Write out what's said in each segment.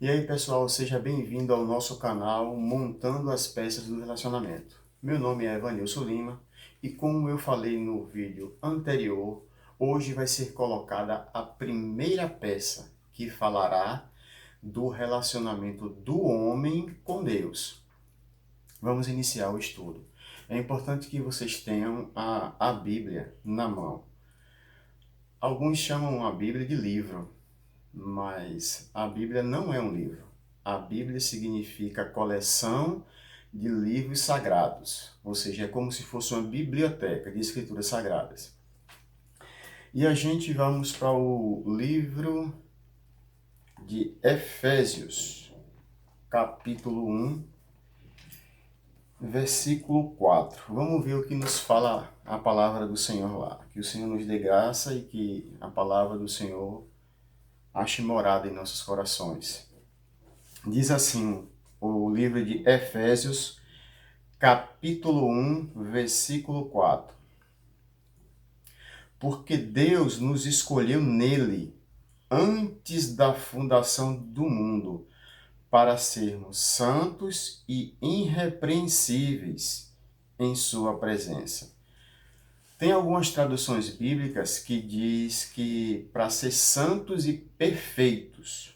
E aí, pessoal, seja bem-vindo ao nosso canal Montando as Peças do Relacionamento. Meu nome é Evanilson Lima e, como eu falei no vídeo anterior, hoje vai ser colocada a primeira peça que falará do relacionamento do homem com Deus. Vamos iniciar o estudo. É importante que vocês tenham a Bíblia na mão. Alguns chamam a Bíblia de livro, mas a Bíblia não é um livro. A Bíblia significa coleção de livros sagrados, ou seja, é como se fosse uma biblioteca de escrituras sagradas. E a gente vamos para o livro de Efésios, capítulo 1, versículo 4. Vamos ver o que nos fala a palavra do Senhor lá. Que o Senhor nos dê graça e que a palavra do Senhor ache morada em nossos corações. Diz assim o livro de Efésios, capítulo 1, versículo 4. Porque Deus nos escolheu nele, antes da fundação do mundo, para sermos santos e irrepreensíveis em sua presença. Tem algumas traduções bíblicas que diz que para ser santos e perfeitos.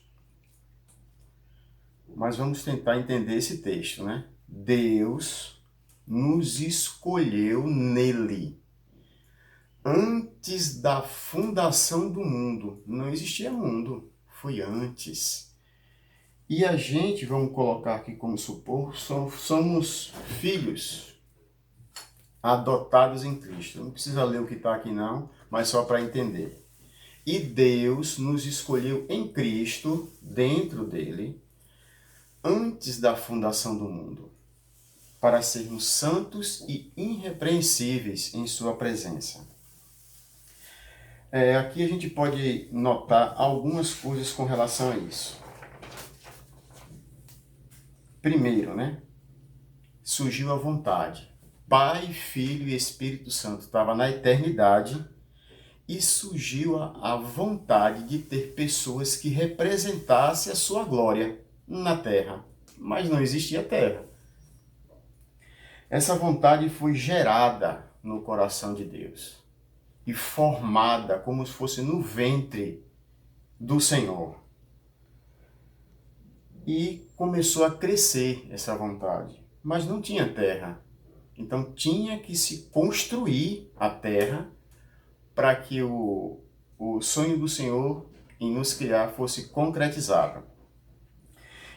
Mas vamos tentar entender esse texto, né? Deus nos escolheu nele. Antes da fundação do mundo. Não existia mundo, foi antes. E a gente, vamos colocar aqui como supor, somos filhos adotados em Cristo. Não precisa ler o que está aqui não, mas só para entender. E Deus nos escolheu em Cristo, dentro dele, antes da fundação do mundo, para sermos santos e irrepreensíveis em sua presença. Aqui a gente pode notar algumas coisas com relação a isso. Primeiro, né? Surgiu a vontade. Pai, Filho e Espírito Santo estava na eternidade e surgiu a vontade de ter pessoas que representassem a sua glória na terra. Mas não existia terra. Essa vontade foi gerada no coração de Deus e formada como se fosse no ventre do Senhor. E começou a crescer essa vontade, mas não tinha terra. Então tinha que se construir a terra para que o sonho do Senhor em nos criar fosse concretizado.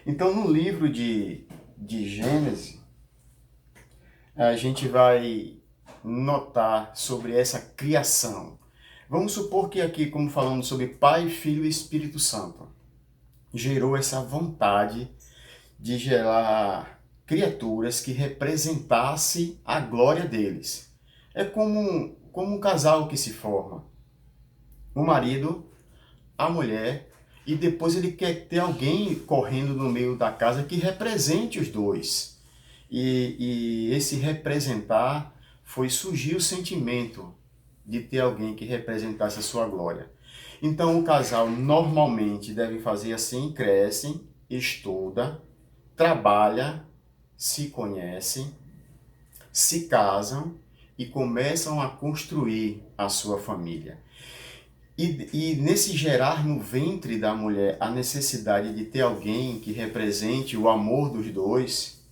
Então no livro de Gênesis, a gente vai notar sobre essa criação. Vamos supor que aqui, como falamos sobre Pai, Filho e Espírito Santo, gerou essa vontade de gerar criaturas que representassem a glória deles. É como um casal que se forma. O marido, a mulher, e depois ele quer ter alguém correndo no meio da casa que represente os dois. E esse representar surgiu o sentimento de ter alguém que representasse a sua glória. Então o casal normalmente deve fazer assim, crescem, estuda, trabalha, se conhecem, se casam e começam a construir a sua família. E nesse gerar no ventre da mulher a necessidade de ter alguém que represente o amor dos dois,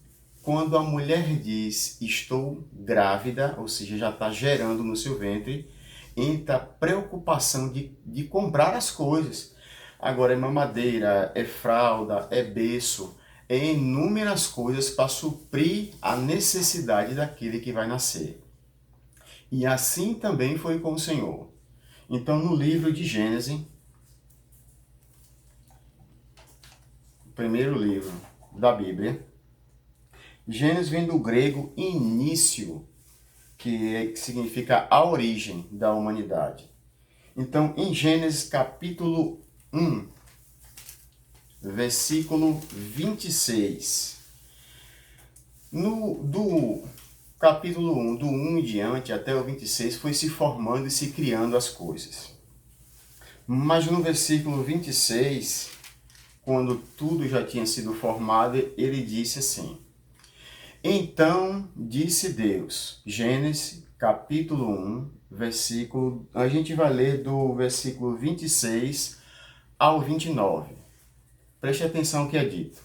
quando a mulher diz estou grávida, ou seja, já está gerando no seu ventre, entra a preocupação de comprar as coisas. Agora é mamadeira, é fralda, é berço, é inúmeras coisas para suprir a necessidade daquele que vai nascer. E assim também foi com o Senhor. Então no livro de Gênesis, o primeiro livro da Bíblia, Gênesis vem do grego início, que significa a origem da humanidade. Então, em Gênesis capítulo 1, versículo 26, do capítulo 1, do 1 em diante até o 26, foi se formando e se criando as coisas. Mas no versículo 26, quando tudo já tinha sido formado, ele disse assim: Então disse Deus, Gênesis capítulo 1, versículo, a gente vai ler do versículo 26 ao 29. Preste atenção no que é dito.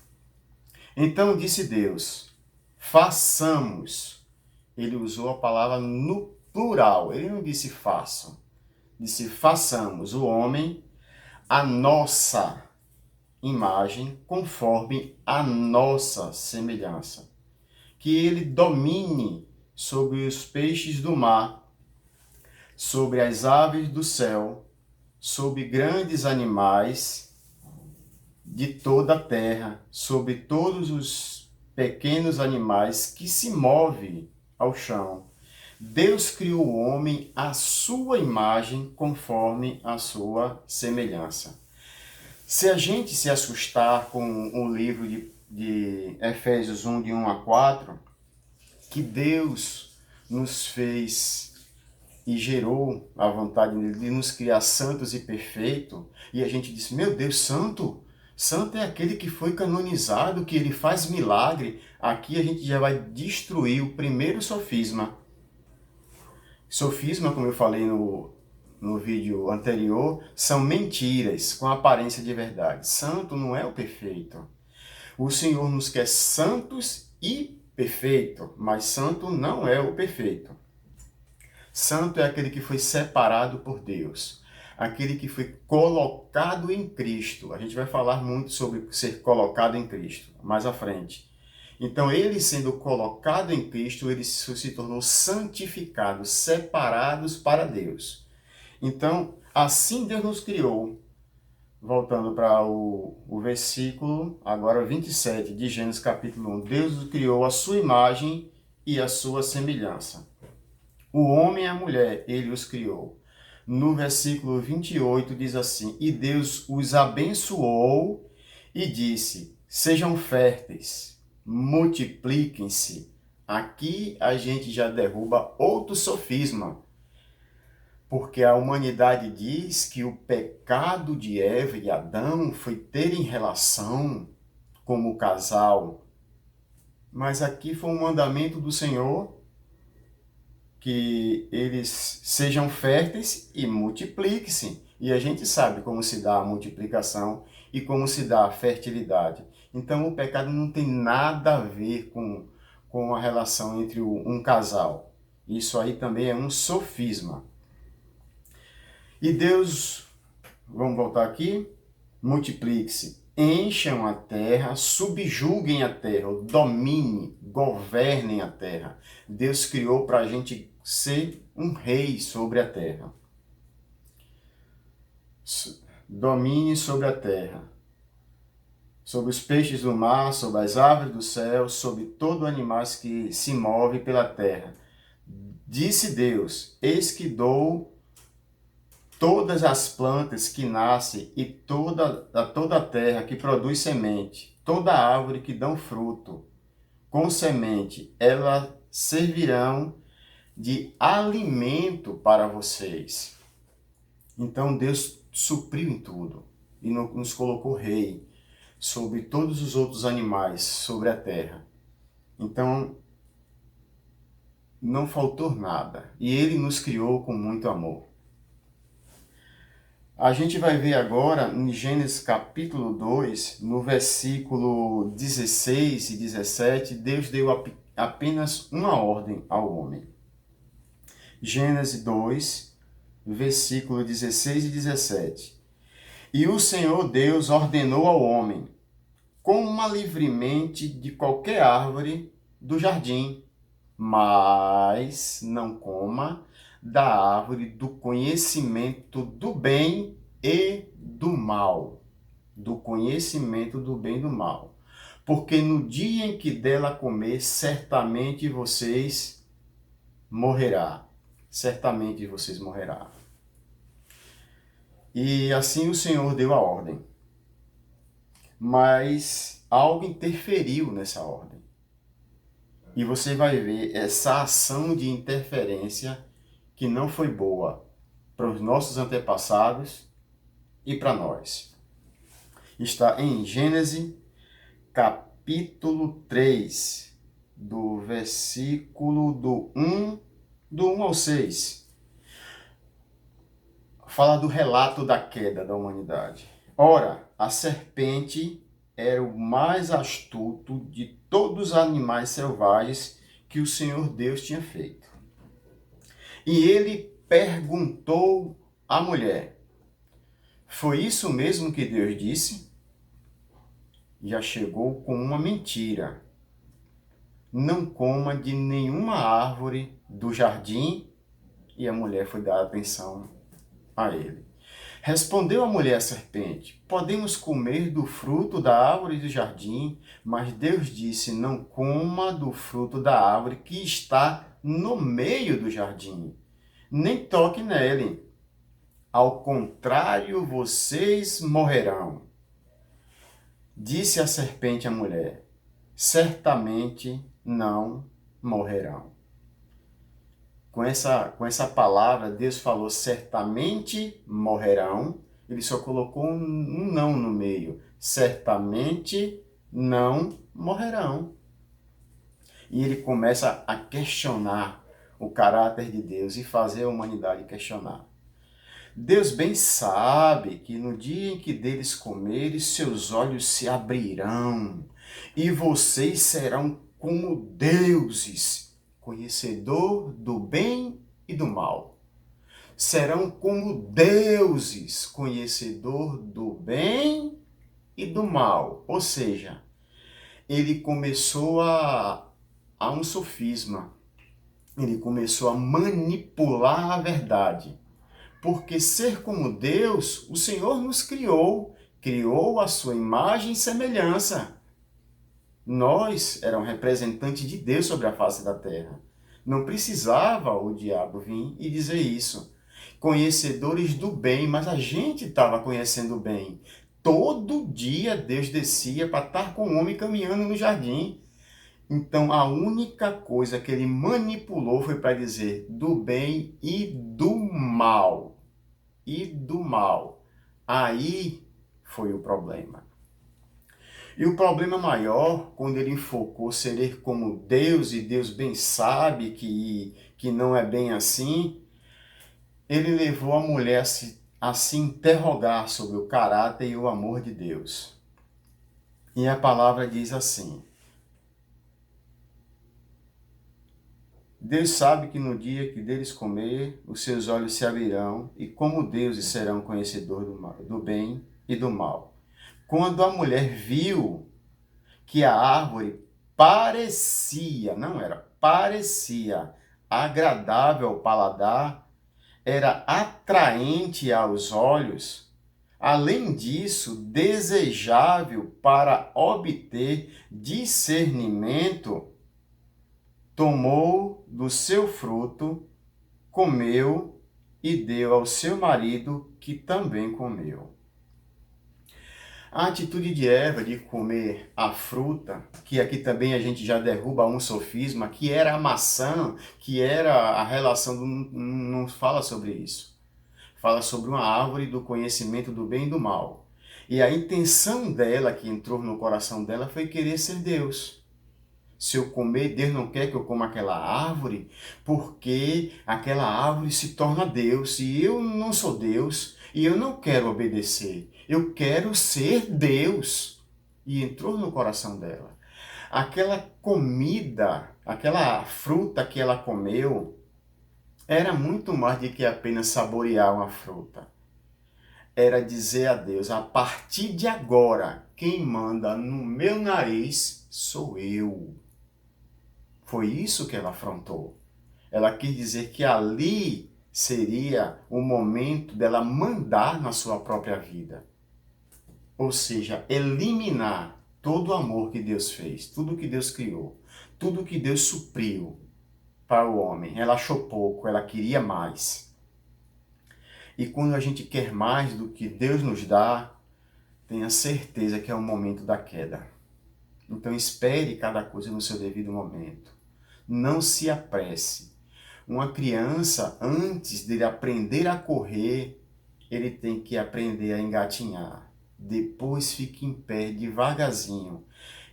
Então disse Deus, façamos. Ele usou a palavra no plural, ele não disse façam. Disse façamos o homem a nossa imagem, conforme a nossa semelhança. Que ele domine sobre os peixes do mar, sobre as aves do céu, sobre grandes animais de toda a terra, sobre todos os pequenos animais que se movem ao chão. Deus criou o homem à sua imagem, conforme a sua semelhança. Se a gente se assustar com o livro de Efésios 1, de 1 a 4, que Deus nos fez e gerou a vontade de nos criar santos e perfeitos, e a gente diz, meu Deus, santo? Santo é aquele que foi canonizado, que ele faz milagre. Aqui a gente já vai destruir o primeiro sofisma. Sofisma, como eu falei no vídeo anterior, são mentiras com aparência de verdade. Santo não é o perfeito. O Senhor nos quer santos e perfeito, mas santo não é o perfeito. Santo é aquele que foi separado por Deus, aquele que foi colocado em Cristo. A gente vai falar muito sobre ser colocado em Cristo mais à frente. Então, ele sendo colocado em Cristo, ele se tornou santificado, separados para Deus. Então, assim Deus nos criou. Voltando para o versículo, agora 27 de Gênesis capítulo 1. Deus nos criou a sua imagem e a sua semelhança. O homem e a mulher, ele os criou. No versículo 28 diz assim, e Deus os abençoou e disse, sejam férteis, multipliquem-se. Aqui a gente já derruba outro sofisma, porque a humanidade diz que o pecado de Eva e Adão foi terem relação como casal. Mas aqui foi um mandamento do Senhor que eles sejam férteis e multipliquem-se. E a gente sabe como se dá a multiplicação e como se dá a fertilidade. Então o pecado não tem nada a ver com a relação entre um casal. Isso aí também é um sofisma. E Deus, vamos voltar aqui, multiplique-se, encham a terra, subjuguem a terra, dominem, governem a terra. Deus criou para a gente ser um rei sobre a terra. Domine sobre a terra, sobre os peixes do mar, sobre as aves do céu, sobre todo animal que se move pela terra. Disse Deus, eis que dou todas as plantas que nascem e toda a terra que produz semente, toda árvore que dão fruto com semente, elas servirão de alimento para vocês. Então Deus supriu em tudo e nos colocou rei sobre todos os outros animais sobre a terra. Então não faltou nada e Ele nos criou com muito amor. A gente vai ver agora em Gênesis capítulo 2, no versículo 16 e 17, Deus deu apenas uma ordem ao homem. Gênesis 2, versículo 16 e 17. E o Senhor Deus ordenou ao homem, coma livremente de qualquer árvore do jardim, mas não coma da árvore do conhecimento do bem e do mal. Do conhecimento do bem e do mal. Porque no dia em que dela comer, certamente vocês morrerá. Certamente vocês morrerá. E assim o Senhor deu a ordem. Mas algo interferiu nessa ordem. E você vai ver essa ação de interferência que não foi boa para os nossos antepassados e para nós. Está em Gênesis, capítulo 3, do versículo do 1 ao 6. Fala do relato da queda da humanidade. Ora, a serpente era o mais astuto de todos os animais selvagens que o Senhor Deus tinha feito. E ele perguntou à mulher: foi isso mesmo que Deus disse? Já chegou com uma mentira. Não coma de nenhuma árvore do jardim. E a mulher foi dar atenção a ele. Respondeu a mulher à serpente: podemos comer do fruto da árvore do jardim, mas Deus disse: não coma do fruto da árvore que está no meio do jardim, nem toque nele. Ao contrário, vocês morrerão. Disse a serpente à mulher: certamente não morrerão. Com essa palavra, Deus falou certamente morrerão. Ele só colocou um não no meio. Certamente não morrerão. E ele começa a questionar o caráter de Deus e fazer a humanidade questionar. Deus bem sabe que no dia em que deles comerem, seus olhos se abrirão e vocês serão como deuses, conhecedor do bem e do mal. Serão como deuses, conhecedor do bem e do mal. Ou seja, ele começou a um sofisma. Ele começou a manipular a verdade. Porque ser como Deus, o Senhor nos criou a sua imagem e semelhança. Nós éramos representantes de Deus sobre a face da terra. Não precisava o diabo vir e dizer isso. Conhecedores do bem, mas a gente estava conhecendo o bem. Todo dia Deus descia para estar com o homem caminhando no jardim. Então a única coisa que ele manipulou foi para dizer do bem e do mal. E do mal. Aí foi o problema. E o problema maior, quando ele enfocou ser como Deus, e Deus bem sabe que não é bem assim, ele levou a mulher a se interrogar sobre o caráter e o amor de Deus. E a palavra diz assim: Deus sabe que no dia que deles comer, os seus olhos se abrirão, e como deuses serão conhecedores do bem e do mal. Quando a mulher viu que a árvore parecia agradável ao paladar, era atraente aos olhos, além disso, desejável para obter discernimento, tomou do seu fruto, comeu e deu ao seu marido, que também comeu. A atitude de Eva de comer a fruta, que aqui também a gente já derruba um sofisma, que era a maçã, que era a relação, não fala sobre isso. Fala sobre uma árvore do conhecimento do bem e do mal. E a intenção dela, que entrou no coração dela, foi querer ser Deus. Se eu comer, Deus não quer que eu coma aquela árvore, porque aquela árvore se torna Deus. E eu não sou Deus, e eu não quero obedecer. Eu quero ser Deus. E entrou no coração dela. Aquela comida, aquela fruta que ela comeu, era muito mais do que apenas saborear uma fruta. Era dizer a Deus: a partir de agora, quem manda no meu nariz sou eu. Foi isso que ela afrontou. Ela quis dizer que ali seria o momento dela mandar na sua própria vida. Ou seja, eliminar todo o amor que Deus fez, tudo que Deus criou, tudo que Deus supriu para o homem. Ela achou pouco, ela queria mais. E quando a gente quer mais do que Deus nos dá, tenha certeza que é o momento da queda. Então espere cada coisa no seu devido momento. Não se apresse. Uma criança, antes de aprender a correr, ele tem que aprender a engatinhar. depois fica em pé devagarzinho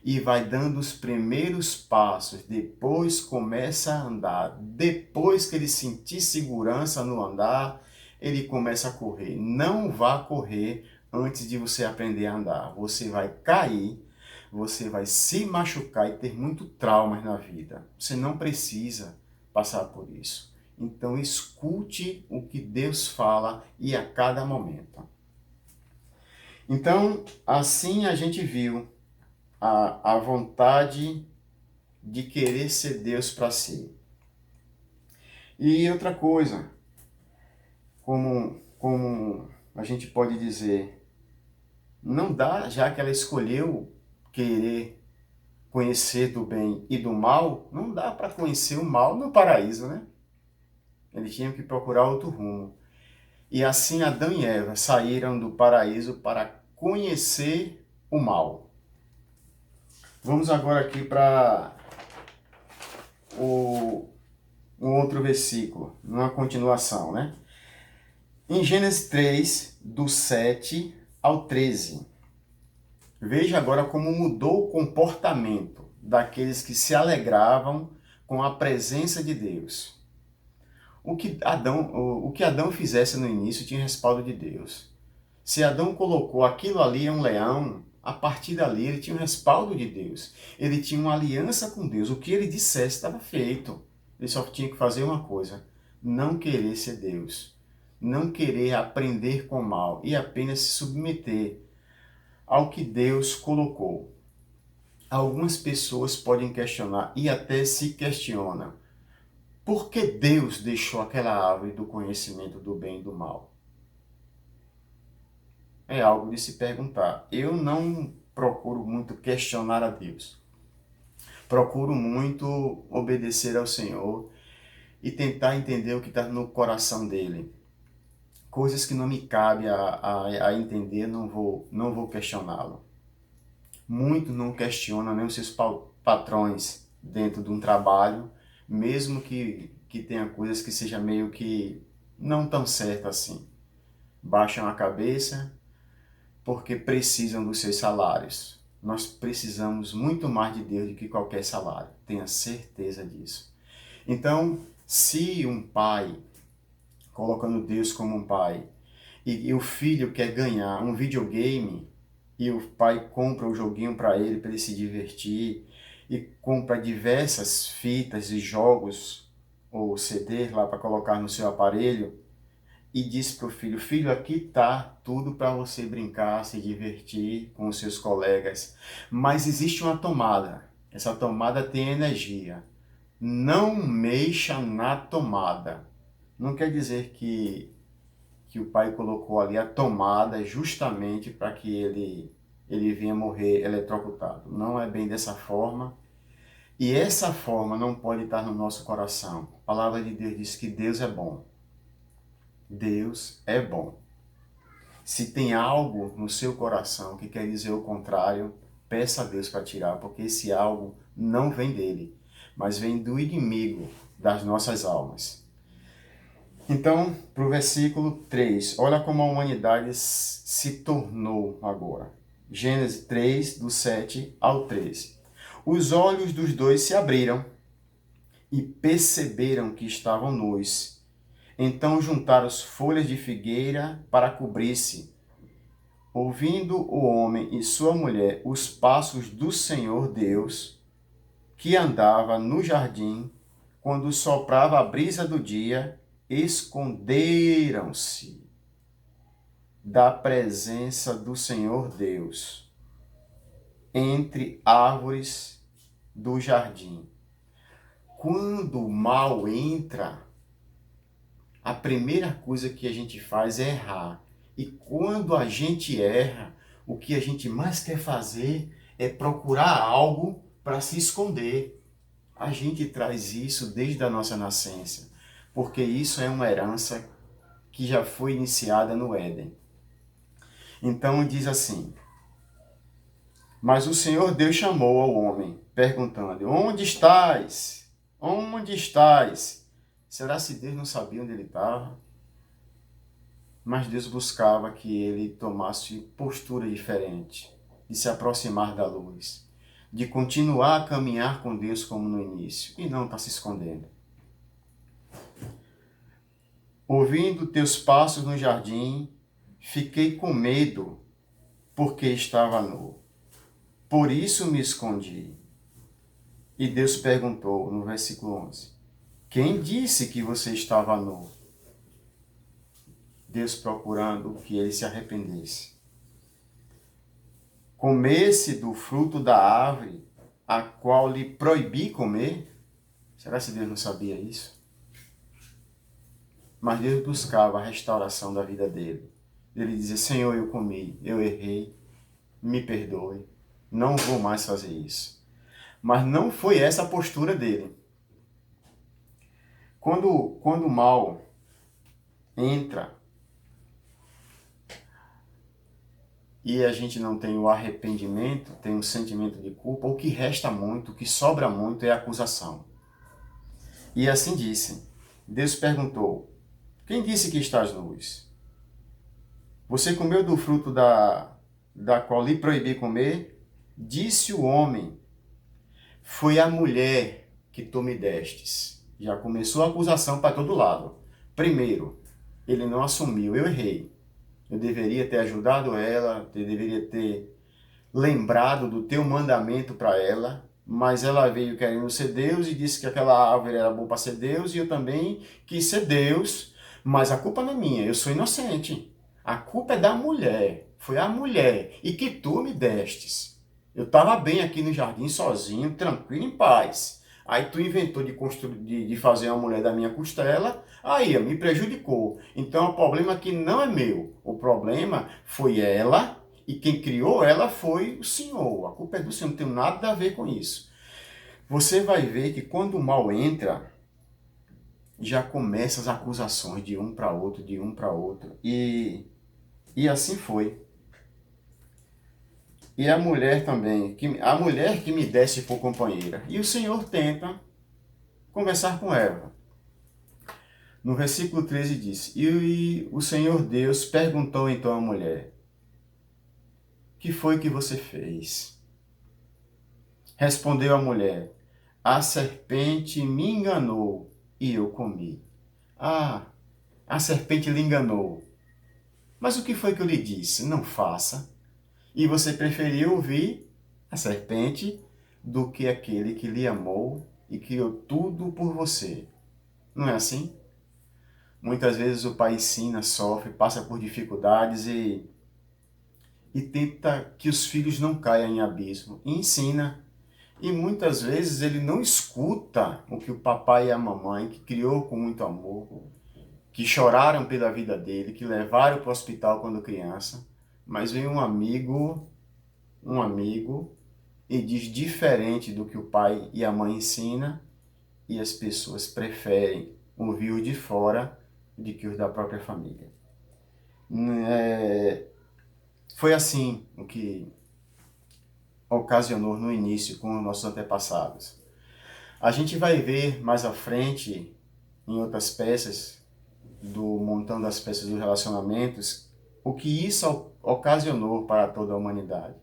e vai dando os primeiros passos, depois começa a andar. Depois que ele sentir segurança no andar, ele começa a correr. Não vá correr antes de você aprender a andar. Você vai cair, você vai se machucar e ter muito traumas na vida. Você não precisa passar por isso. Então escute o que Deus fala e a cada momento. Então, assim a gente viu a vontade de querer ser Deus para si. E outra coisa, como a gente pode dizer, não dá, já que ela escolheu querer conhecer do bem e do mal, não dá para conhecer o mal no paraíso, né? Eles tinham que procurar outro rumo. E assim Adão e Eva saíram do paraíso para conhecer o mal. Vamos agora aqui para um outro versículo, uma continuação, né? Em Gênesis 3, do 7 ao 13. Veja agora como mudou o comportamento daqueles que se alegravam com a presença de Deus. O que Adão fizesse no início tinha respaldo de Deus. Se Adão colocou aquilo ali é um leão, a partir dali ele tinha um respaldo de Deus. Ele tinha uma aliança com Deus. O que ele dissesse estava feito. Ele só tinha que fazer uma coisa: não querer ser Deus. Não querer aprender com o mal e apenas se submeter ao que Deus colocou. Algumas pessoas podem questionar e até se questionam: por que Deus deixou aquela árvore do conhecimento do bem e do mal? É algo de se perguntar. Eu não procuro muito questionar a Deus. Procuro muito obedecer ao Senhor e tentar entender o que está no coração dele. Coisas que não me cabe a entender, não vou questioná-lo. Muitos não questionam nem os seus patrões dentro de um trabalho, mesmo que tenha coisas que seja meio que não tão certo assim. Baixam a cabeça porque precisam dos seus salários. Nós precisamos muito mais de Deus do que qualquer salário. Tenha certeza disso. Então, se um pai, colocando Deus como um pai, e o filho quer ganhar um videogame, e o pai compra o joguinho para ele se divertir, e compra diversas fitas e jogos, ou CD lá para colocar no seu aparelho, e diz para o filho: filho, aqui tá tudo para você brincar, se divertir com os seus colegas, mas existe uma tomada, essa tomada tem energia, não mexa na tomada. Não quer dizer que o pai colocou ali a tomada justamente para que ele venha morrer eletrocutado. Não é bem dessa forma. E essa forma não pode estar no nosso coração. A palavra de Deus diz que Deus é bom. Deus é bom. Se tem algo no seu coração que quer dizer o contrário, peça a Deus para tirar, porque esse algo não vem dele, mas vem do inimigo das nossas almas. Então, para o versículo 3, olha como a humanidade se tornou agora. Gênesis 3, do 7 ao 13. Os olhos dos dois se abriram e perceberam que estavam nus. Então juntaram as folhas de figueira para cobrir-se. Ouvindo o homem e sua mulher os passos do Senhor Deus, que andava no jardim, quando soprava a brisa do dia, esconderam-se da presença do Senhor Deus entre árvores do jardim. Quando o mal entra, a primeira coisa que a gente faz é errar. E quando a gente erra, o que a gente mais quer fazer é procurar algo para se esconder. A gente traz isso desde a nossa nascença, porque isso é uma herança que já foi iniciada no Éden. Então diz assim: mas o Senhor Deus chamou ao homem, perguntando: onde estás? Onde estás? Será se Deus não sabia onde ele estava? mas Deus buscava que ele tomasse postura diferente, de se aproximar da luz, de continuar a caminhar com Deus como no início, e não estar se escondendo. Ouvindo teus passos no jardim, fiquei com medo, porque estava nu. Por isso me escondi. E Deus perguntou, no versículo 11, quem disse que você estava nu? Deus procurando que ele se arrependesse. Comesse do fruto da árvore, a qual lhe proibi comer? Será que Deus não sabia isso? Mas Deus buscava a restauração da vida dele. Ele dizia, Senhor, eu comi, eu errei, me perdoe, não vou mais fazer isso. Mas não foi essa a postura dele. Quando o mal entra e a gente não tem o arrependimento, tem um sentimento de culpa, o que resta muito, o que sobra muito é a acusação. E assim disse, Deus perguntou, quem disse que estás nus? Você comeu do fruto da qual lhe proibi comer? Disse o homem, foi a mulher que tu me destes. Já começou a acusação para todo lado. Primeiro, ele não assumiu, eu errei. Eu deveria ter ajudado ela, eu deveria ter lembrado do teu mandamento para ela, mas ela veio querendo ser Deus e disse que aquela árvore era boa para ser Deus e eu também quis ser Deus, mas a culpa não é minha, eu sou inocente. A culpa é da mulher, foi a mulher e que tu me destes. Eu estava bem aqui no jardim sozinho, tranquilo, em paz. Aí tu inventou de fazer uma mulher da minha costela, aí me prejudicou. Então o problema aqui não é meu. O problema foi ela e quem criou ela foi o Senhor. A culpa é do Senhor, não tem nada a ver com isso. Você vai ver que quando o mal entra, já começam as acusações de um para outro, de um para outro. E assim foi. E a mulher também, a mulher que me desse por companheira. E o Senhor tenta conversar com ela. No versículo 13 diz, e o Senhor Deus perguntou então à mulher, que foi que você fez? Respondeu a mulher, a serpente me enganou e eu comi. Ah, a serpente lhe enganou. Mas o que foi que eu lhe disse? Não faça. E você preferiu ouvir a serpente do que aquele que lhe amou e criou tudo por você. Não é assim? Muitas vezes o pai ensina, sofre, passa por dificuldades e tenta que os filhos não caiam em abismo. E ensina. E muitas vezes ele não escuta o que o papai e a mamãe, que criou com muito amor, que choraram pela vida dele, que levaram para o hospital quando criança, mas vem um amigo, e diz diferente do que o pai e a mãe ensinam, e as pessoas preferem ouvir os de fora do que os da própria família. Foi assim o que ocasionou no início com os nossos antepassados. A gente vai ver mais à frente, em outras peças, montando as peças dos relacionamentos, o que isso ocasionou para toda a humanidade.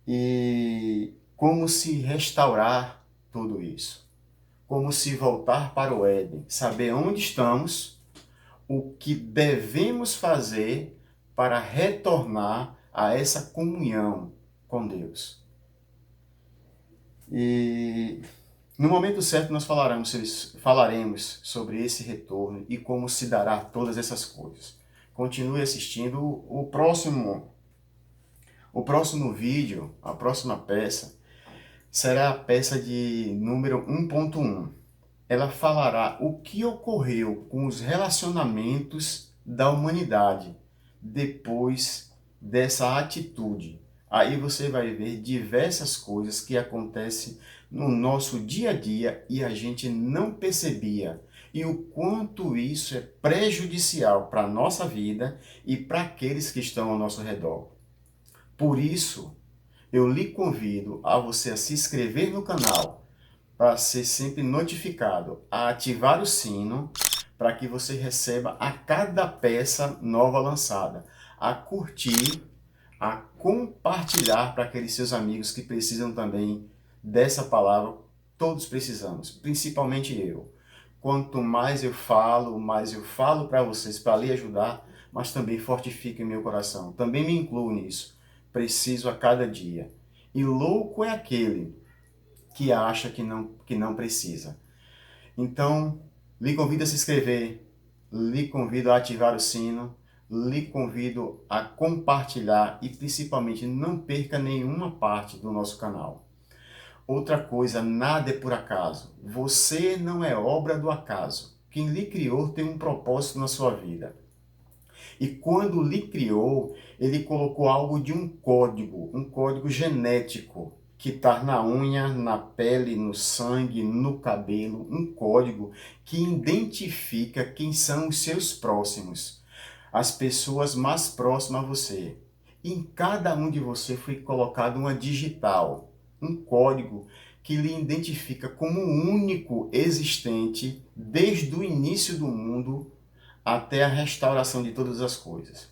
E como se restaurar tudo isso. Como se voltar para o Éden, saber onde estamos, o que devemos fazer para retornar a essa comunhão com Deus. E no momento certo nós falaremos sobre esse retorno e como se dará todas essas coisas. Continue assistindo o próximo vídeo, a próxima peça, será a peça de número 1.1. Ela falará o que ocorreu com os relacionamentos da humanidade depois dessa atitude. Aí você vai ver diversas coisas que acontecem no nosso dia a dia e a gente não percebia. E o quanto isso é prejudicial para a nossa vida e para aqueles que estão ao nosso redor. Por isso, eu lhe convido a você a se inscrever no canal para ser sempre notificado, a ativar o sino, para que você receba a cada peça nova lançada, a curtir, a compartilhar para aqueles seus amigos que precisam também dessa palavra. Todos precisamos, principalmente eu. Quanto mais eu falo para vocês, para lhe ajudar, mas também fortifica em meu coração. Também me incluo nisso. Preciso a cada dia. E louco é aquele que acha que não precisa. Então, lhe convido a se inscrever, lhe convido a ativar o sino, lhe convido a compartilhar e principalmente não perca nenhuma parte do nosso canal. Outra coisa, nada é por acaso. Você não é obra do acaso. Quem lhe criou tem um propósito na sua vida. E quando lhe criou, ele colocou algo de um código genético, que está na unha, na pele, no sangue, no cabelo, um código que identifica quem são os seus próximos, as pessoas mais próximas a você. Em cada um de você foi colocado uma digital, um código que lhe identifica como único existente desde o início do mundo até a restauração de todas as coisas.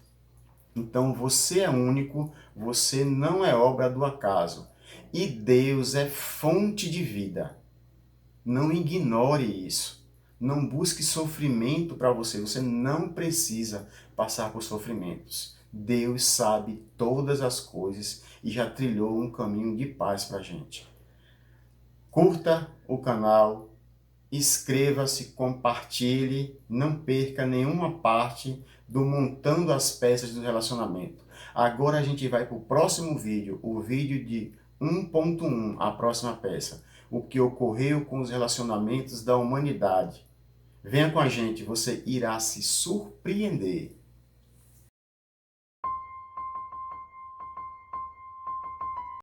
Então você é único, você não é obra do acaso. E Deus é fonte de vida. Não ignore isso. Não busque sofrimento para você. Você não precisa passar por sofrimentos. Deus sabe todas as coisas e já trilhou um caminho de paz para a gente. Curta o canal, inscreva-se, compartilhe, não perca nenhuma parte do Montando as Peças do Relacionamento. Agora a gente vai para o próximo vídeo, o vídeo de 1.1, a próxima peça. O que ocorreu com os relacionamentos da humanidade. Venha com a gente, você irá se surpreender.